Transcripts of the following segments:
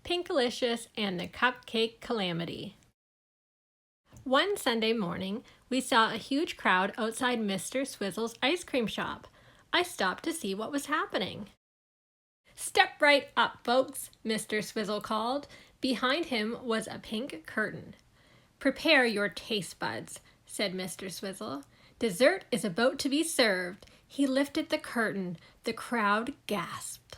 Pinkalicious and the Cupcake Calamity. One Sunday morning, we saw a huge crowd outside Mr. Swizzle's ice cream shop. I stopped to see what was happening. "Step right up, folks," Mr. Swizzle called. Behind him was a pink curtain. "Prepare your taste buds," said Mr. Swizzle. "Dessert is about to be served." He lifted the curtain. The crowd gasped.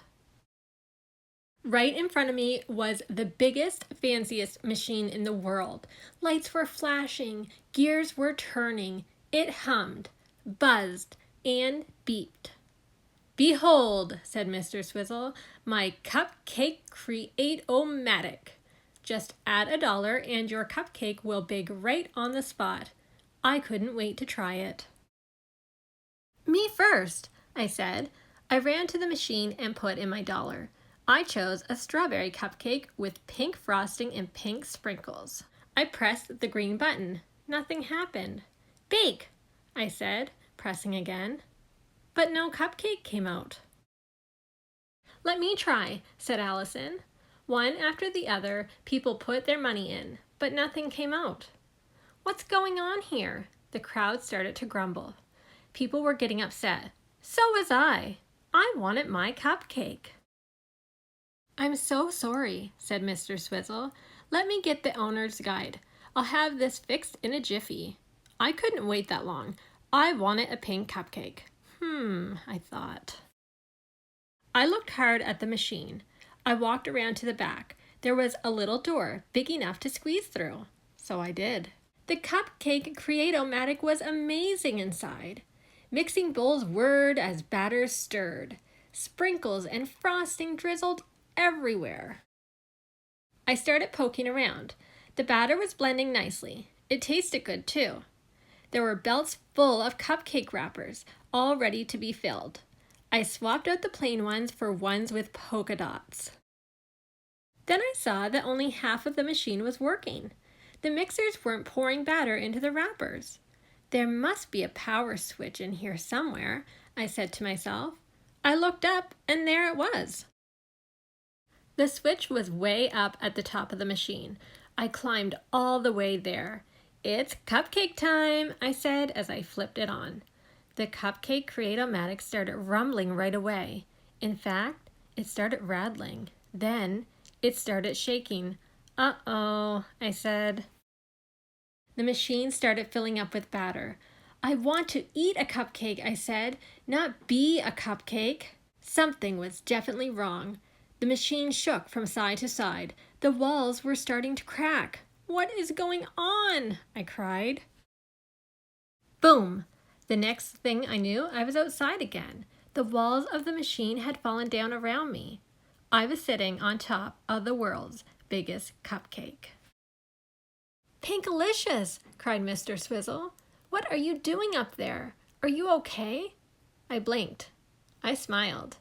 Right in front of me was the biggest, fanciest machine in the world. Lights were flashing, gears were turning. It hummed, buzzed, and beeped. "Behold," said Mr. Swizzle, "my Cupcake Create-O-Matic. Just add $1 and your cupcake will bake right on the spot." I couldn't wait to try it. "Me first," I said. I ran to the machine and put in my $1. I chose a strawberry cupcake with pink frosting and pink sprinkles. I pressed the green button. Nothing happened. "Bake," I said, pressing again. But no cupcake came out. "Let me try," said Allison. One after the other, people put their money in, but nothing came out. "What's going on here?" The crowd started to grumble. People were getting upset. So was I. I wanted my cupcake. "I'm so sorry," said Mr. Swizzle. "Let me get the owner's guide. I'll have this fixed in a jiffy." I couldn't wait that long. I wanted a pink cupcake. I thought. I looked hard at the machine. I walked around to the back. There was a little door big enough to squeeze through. So I did. The Cupcake Create-O-Matic was amazing inside. Mixing bowls whirred as batter stirred. Sprinkles and frosting drizzled everywhere. I started poking around. The batter was blending nicely. It tasted good too. There were belts full of cupcake wrappers, all ready to be filled. I swapped out the plain ones for ones with polka dots. Then I saw that only half of the machine was working. The mixers weren't pouring batter into the wrappers. "There must be a power switch in here somewhere," I said to myself. I looked up, and there it was. The switch was way up at the top of the machine. I climbed all the way there. "It's cupcake time," I said as I flipped it on. The Cupcake Create-O-Matic started rumbling right away. In fact, it started rattling. Then it started shaking. "Uh-oh," I said. The machine started filling up with batter. "I want to eat a cupcake," I said, "not be a cupcake." Something was definitely wrong. The machine shook from side to side. The walls were starting to crack. "What is going on?" I cried. Boom! The next thing I knew, I was outside again. The walls of the machine had fallen down around me. I was sitting on top of the world's biggest cupcake. "Pinkalicious!" cried Mr. Swizzle. "What are you doing up there? Are you okay?" I blinked. I smiled.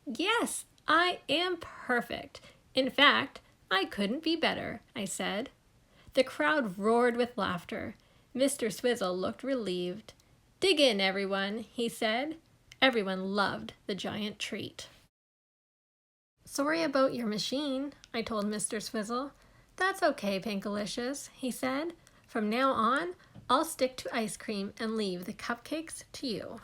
"Yes, I am perfect. In fact, I couldn't be better," I said. The crowd roared with laughter. Mr. Swizzle looked relieved. "Dig in, everyone," he said. Everyone loved the giant treat. "Sorry about your machine," I told Mr. Swizzle. "That's okay, Pinkalicious," he said. "From now on, I'll stick to ice cream and leave the cupcakes to you."